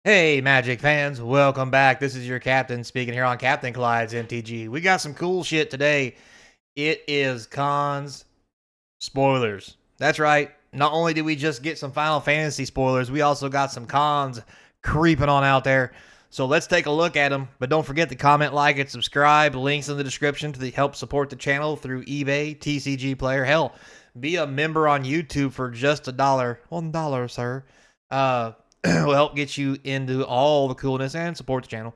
Hey, Magic fans, welcome back. This is your captain speaking here on Capnclydes MTG. We got some cool shit today. It is cons spoilers. That's right. Not only did we just get some Final Fantasy spoilers, we also got some cons creeping on out there. So let's take a look at them. But don't forget to comment, like, and subscribe. Links in the description to help support the channel through eBay, TCG Player. Hell, be a member on YouTube for just $1. $1, sir. Will help get you into all the coolness and support the channel.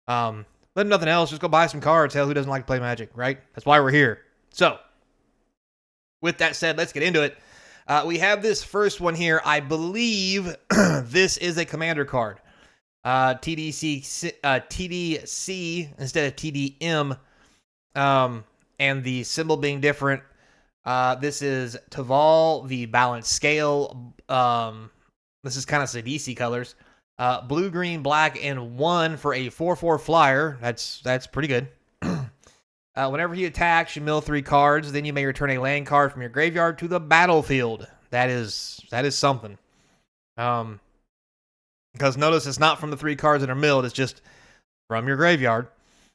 But if nothing else, just go buy some cards. Hell, who doesn't like to play Magic, right? That's why we're here. So, with that said, let's get into it. We have this first one here. I believe this is a commander card. TDC instead of TDM, and the symbol being different. This is Taval, the balanced scale. This is kind of Sidisi colors. Blue, green, black, and 1 for a 4/4 flyer. That's pretty good. Whenever he attacks, you mill 3 cards. Then you may return a land card from your graveyard to the battlefield. That is something. Because notice it's not from the 3 cards that are milled. It's just from your graveyard.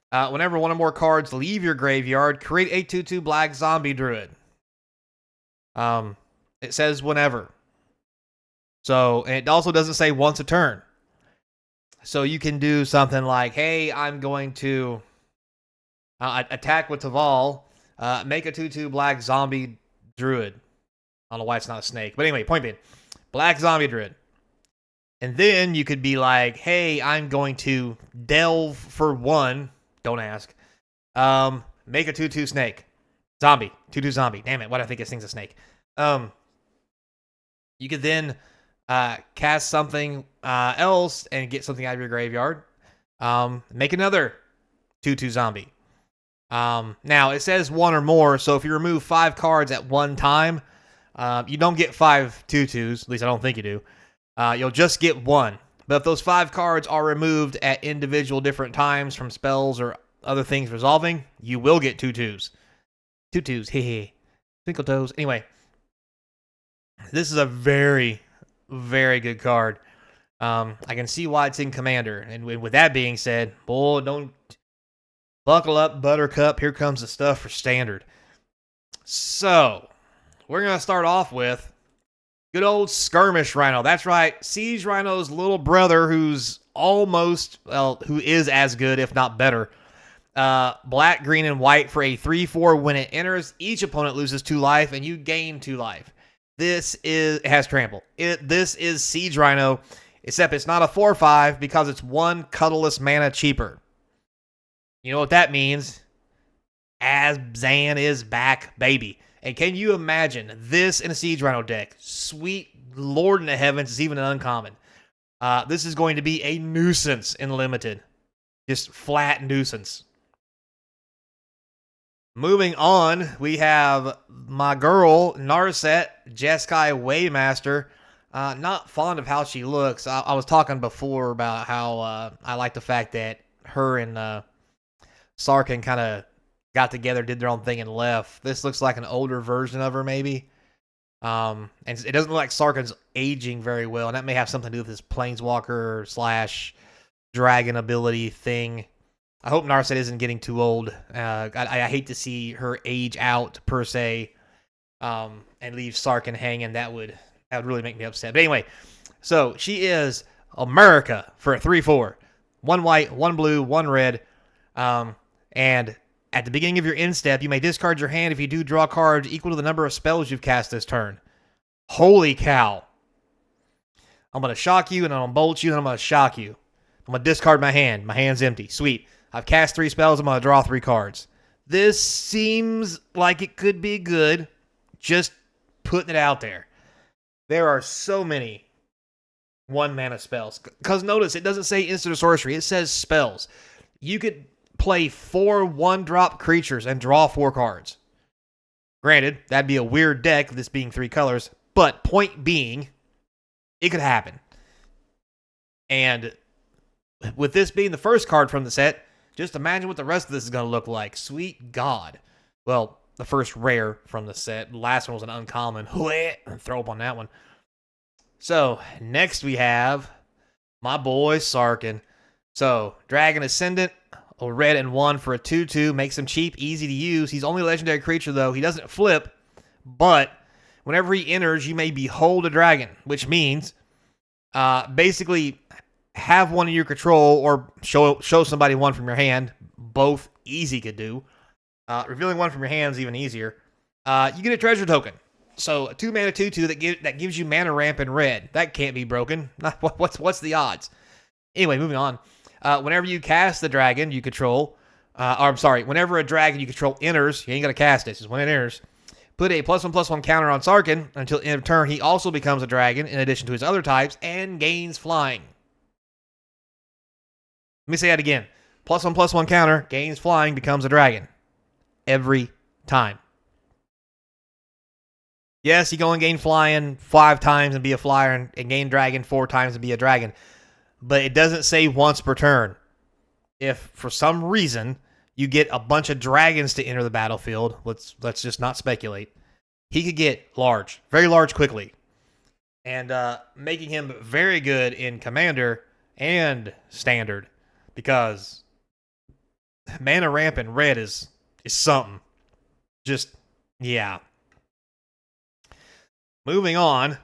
Whenever one or more cards leave your graveyard, create a 2/2 black zombie druid. It says whenever. So, and it also doesn't say once a turn. So you can do something like, hey, I'm going to attack with Taval, make a 2/2 black zombie druid. I don't know why it's not a snake. But anyway, point being, black zombie druid. And then you could be like, hey, I'm going to delve for 1. Don't ask. Make a 2/2 snake. Zombie. 2/2 zombie. Damn it. Why do I think this thing's a snake? You could then cast something else and get something out of your graveyard. Make another 2/2 zombie. Now, it says 1 or more, so if you remove 5 cards at one time, you don't get 5 2/2s. At least I don't think you do. You'll just get 1. But if those 5 cards are removed at individual different times from spells or other things resolving, you will get 2/2s. 2/2s, hehe. Twinkle toes. Anyway, this is a very, very good card. I can see why it's in Commander. And with that being said, boy, don't buckle up, Buttercup. Here comes the stuff for Standard. So, we're going to start off with good old Skirmish Rhino. That's right, Siege Rhino's little brother who's almost, well, who is as good, if not better. Black, green, and white for a 3/4. When it enters, each opponent loses 2 life, and you gain 2 life. It has trample. This is Siege Rhino, except it's not a 4/5 because it's 1 colorless mana cheaper. You know what that means? Abzan is back, baby. And can you imagine this in a Siege Rhino deck? Sweet Lord in the heavens, it's even an uncommon. This is going to be a nuisance in Limited. Just flat nuisance. Moving on, we have my girl, Narset, Jeskai Waymaster. Not fond of how she looks. I was talking before about how I like the fact that her and Sarkin kind of got together, did their own thing, and left. This looks like an older version of her, maybe. And it doesn't look like Sarkin's aging very well, and that may have something to do with his Planeswalker / dragon ability thing. I hope Narset isn't getting too old. I hate to see her age out, per se, and leave Sarkin hanging. That would really make me upset. But anyway, so she is America for a 3/4. 1 white, 1 blue, 1 red. And at the beginning of your end step, you may discard your hand if you do draw cards equal to the number of spells you've cast this turn. Holy cow. I'm going to shock you, and I'm going to bolt you, and I'm going to shock you. I'm going to discard my hand. My hand's empty. Sweet. I've cast 3 spells. I'm going to draw 3 cards. This seems like it could be good. Just putting it out there. There are so many 1 mana spells. Because notice, it doesn't say instant or sorcery. It says spells. You could play 4 1-drop creatures and draw 4 cards. Granted, that'd be a weird deck, this being 3 colors. But point being, it could happen. And with this being the first card from the set, just imagine what the rest of this is going to look like. Sweet God. Well, the first rare from the set. The last one was an uncommon. Throw up on that one. So, next we have My boy Sarkin. So, Dragon Ascendant, a red and 1 for a 2/2. Makes him cheap, easy to use. He's only a legendary creature, though. He doesn't flip, but whenever he enters, you may behold a dragon, which means basically have one in your control or show somebody one from your hand. Both easy could do. Revealing one from your hand is even easier. You get a treasure token. So a 2-mana 2/2 that gives you mana ramp in red. That can't be broken. What's the odds? Anyway, moving on. Whenever you cast the dragon you control, whenever a dragon you control enters, you ain't gonna cast it. It's just when it enters. Put a +1/+1 counter on Sarkin until end of turn. He also becomes a dragon in addition to his other types and gains flying. Let me say that again. +1/+1 counter, gains flying, becomes a dragon. Every time. Yes, you go and gain flying 5 times and be a flyer and gain dragon 4 times and be a dragon. But it doesn't say once per turn. If for some reason you get a bunch of dragons to enter the battlefield, let's just not speculate. He could get large, very large quickly. And making him very good in Commander and Standard. Because mana ramp in red is something. Just, yeah. Moving on.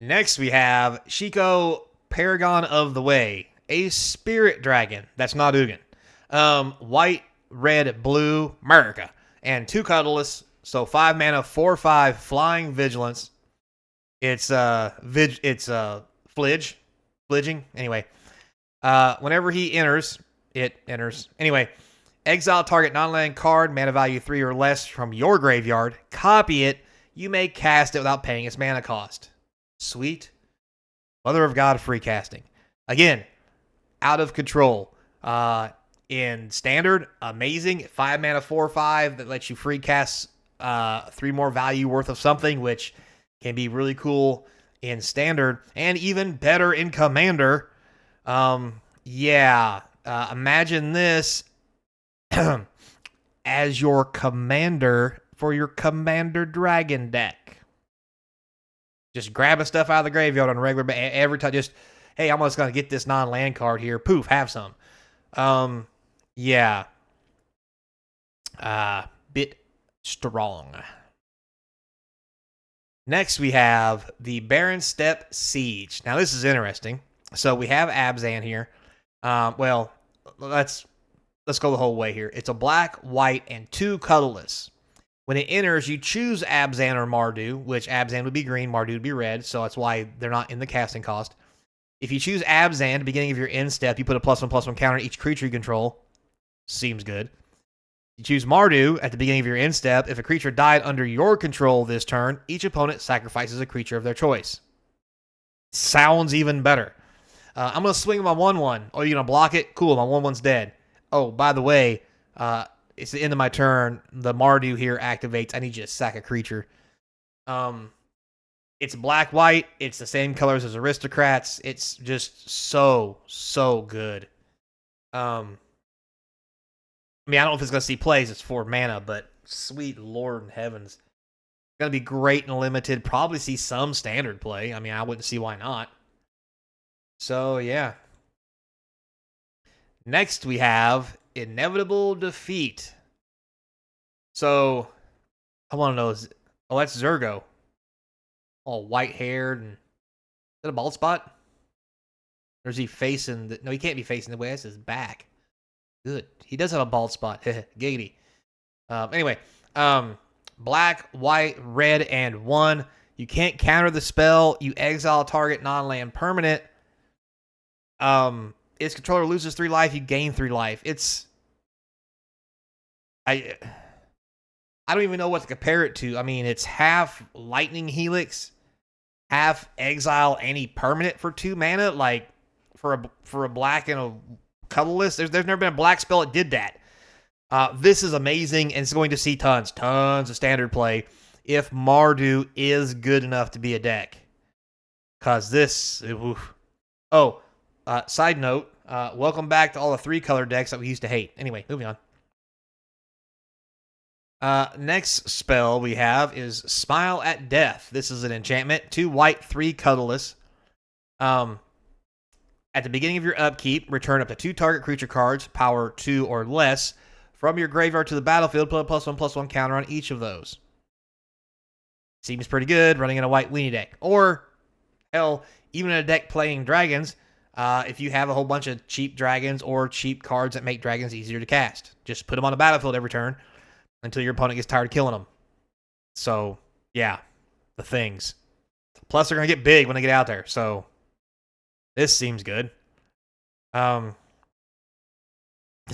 Next we have Shiko, Paragon of the Way. A spirit dragon. That's not Ugin. White, red, blue, America. And 2 colorless. So 5 mana, 4/5 flying vigilance. It's fledging. Anyway. Whenever he enters, it enters. Anyway, exile target non-land card, mana value 3 or less from your graveyard. Copy it. You may cast it without paying its mana cost. Sweet. Mother of God free casting. Again, out of control. In Standard, amazing. 5 mana, 4/5 that lets you free cast 3 more value worth of something, which can be really cool in Standard and even better in Commander. Imagine this as your commander for your Commander Dragon deck. Just grabbing stuff out of the graveyard on a regular every time. Just, hey, I'm just going to get this non-land card here. Poof, have some. Bit strong. Next, we have the Barren Steppe Siege. Now, this is interesting. So, we have Abzan here. Let's go the whole way here. It's a black, white, and 2 colorless. When it enters, you choose Abzan or Mardu, which Abzan would be green, Mardu would be red, so that's why they're not in the casting cost. If you choose Abzan at the beginning of your end step, you put a +1/+1 counter on each creature you control. Seems good. You choose Mardu at the beginning of your end step. If a creature died under your control this turn, each opponent sacrifices a creature of their choice. Sounds even better. I'm going to swing my 1/1. Oh, you're going to block it? Cool, my 1/1's dead. Oh, by the way, it's the end of my turn. The Mardu here activates. I need you to sack a creature. It's black-white. It's the same colors as Aristocrats. It's just so good. I don't know if it's going to see plays. It's 4 mana, but sweet Lord in heavens. It's going to be great and limited. Probably see some Standard play. I wouldn't see why not. So, yeah. Next, we have Inevitable Defeat. So, I want to know, that's Zergo. All white-haired and... Is that a bald spot? Or is he facing... No, he can't be facing the way. That's his back. Good. He does have a bald spot. Giggity. Anyway, black, white, red, and 1. You can't counter the spell. You exile target non-land permanent. Its controller loses 3 life. You gain 3 life. I don't even know what to compare it to. It's half Lightning Helix, half exile any permanent for 2 mana. Like for a black and a colorless. There's never been a black spell that did that. This is amazing, and it's going to see tons of Standard play if Mardu is good enough to be a deck. Cause this, oof. Side note, welcome back to all the 3-color decks that we used to hate. Anyway, moving on. Next spell we have is Smile at Death. This is an enchantment. 2 white, 3 colorless. At the beginning of your upkeep, return up to 2 target creature cards, power 2 or less, from your graveyard to the battlefield. Put a +1/+1 counter on each of those. Seems pretty good running in a white weenie deck. Or, hell, even in a deck playing dragons, if you have a whole bunch of cheap dragons or cheap cards that make dragons easier to cast. Just put them on the battlefield every turn until your opponent gets tired of killing them. So, yeah, the things. Plus, they're going to get big when they get out there. So, this seems good. It's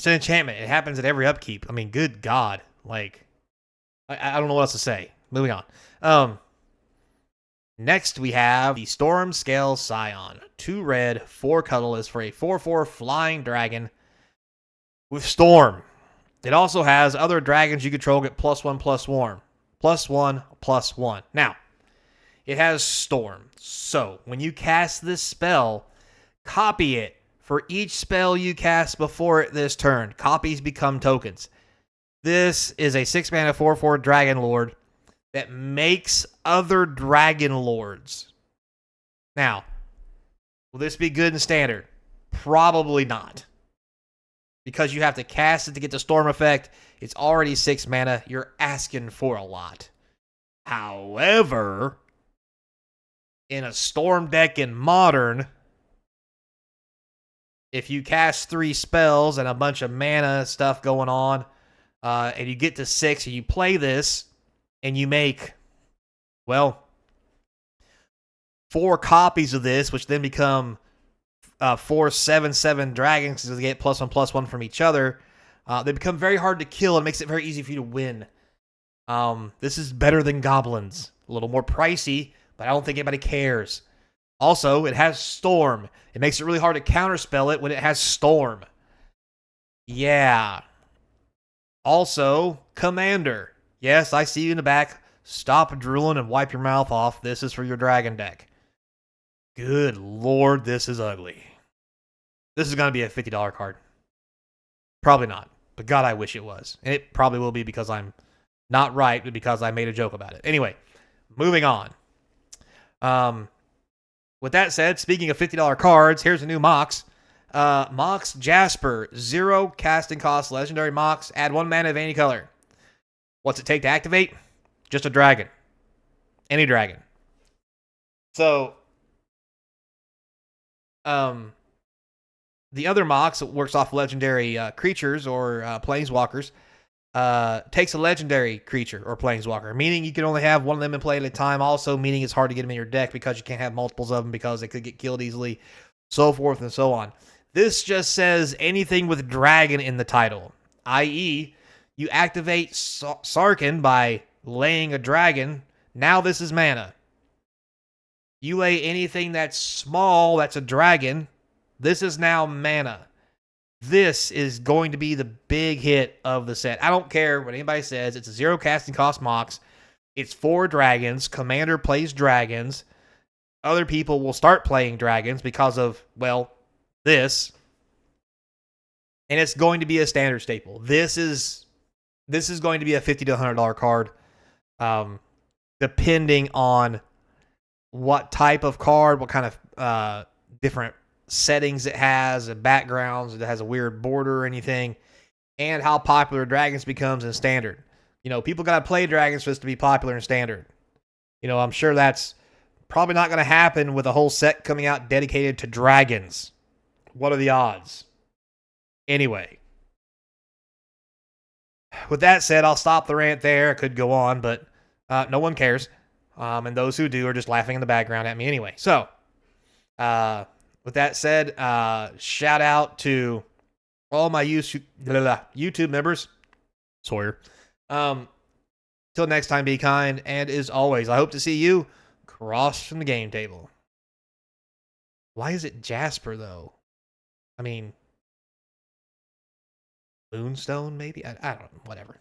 an enchantment. It happens at every upkeep. I mean, good God. Like, I don't know what else to say. Moving on. Next, we have the Storm Scale Scion. 2 red, 4 colorless for a 4/4 flying dragon with Storm. It also has other dragons you control get +1/+1. +1/+1. Now, it has Storm. So, when you cast this spell, copy it for each spell you cast before it this turn. Copies become tokens. This is a 6-mana 4/4 Dragon Lord that makes other Dragon Lords. Now, will this be good in Standard? Probably not. Because you have to cast it to get the Storm effect. It's already 6 mana. You're asking for a lot. However, in a Storm deck in Modern, if you cast 3 spells and a bunch of mana stuff going on, and you get to 6 and you play this, and you make, well, 4 copies of this, which then become 4 7/7 dragons because they get +1/+1 from each other. They become very hard to kill and makes it very easy for you to win. This is better than goblins. A little more pricey, but I don't think anybody cares. Also, it has Storm. It makes it really hard to counterspell it when it has Storm. Yeah. Also, Commander. Yes, I see you in the back. Stop drooling and wipe your mouth off. This is for your dragon deck. Good Lord, this is ugly. This is going to be a $50 card. Probably not. But God, I wish it was. And it probably will be because I'm not right, but because I made a joke about it. Anyway, moving on. With that said, speaking of $50 cards, here's a new Mox. Mox Jasper. 0 casting cost, legendary Mox. Add 1 mana of any color. What's it take to activate? Just a dragon. Any dragon. So, the other Mox that works off legendary creatures or planeswalkers takes a legendary creature or planeswalker, meaning you can only have one of them in play at a time. Also, meaning it's hard to get them in your deck because you can't have multiples of them because they could get killed easily, so forth and so on. This just says anything with dragon in the title, i.e., you activate Sarkhan by laying a dragon. Now this is mana. You lay anything that's small that's a dragon. This is now mana. This is going to be the big hit of the set. I don't care what anybody says. It's a 0 casting cost Mox. It's 4 dragons. Commander plays dragons. Other people will start playing dragons because of, well, this. And it's going to be a standard staple. This is going to be a $50 to $100 card, depending on what type of card, what kind of different settings it has, and backgrounds, if it has a weird border or anything, and how popular Dragons becomes in Standard. You know, people got to play Dragons for this to be popular in Standard. You know, I'm sure that's probably not going to happen with a whole set coming out dedicated to Dragons. What are the odds? Anyway. With that said, I'll stop the rant there. I could go on, but no one cares. And those who do are just laughing in the background at me anyway. So, with that said, shout out to all my YouTube members. Sawyer. Till next time, be kind. And as always, I hope to see you across from the game table. Why is it Jasper, though? I mean, Moonstone, maybe? I don't know. Whatever.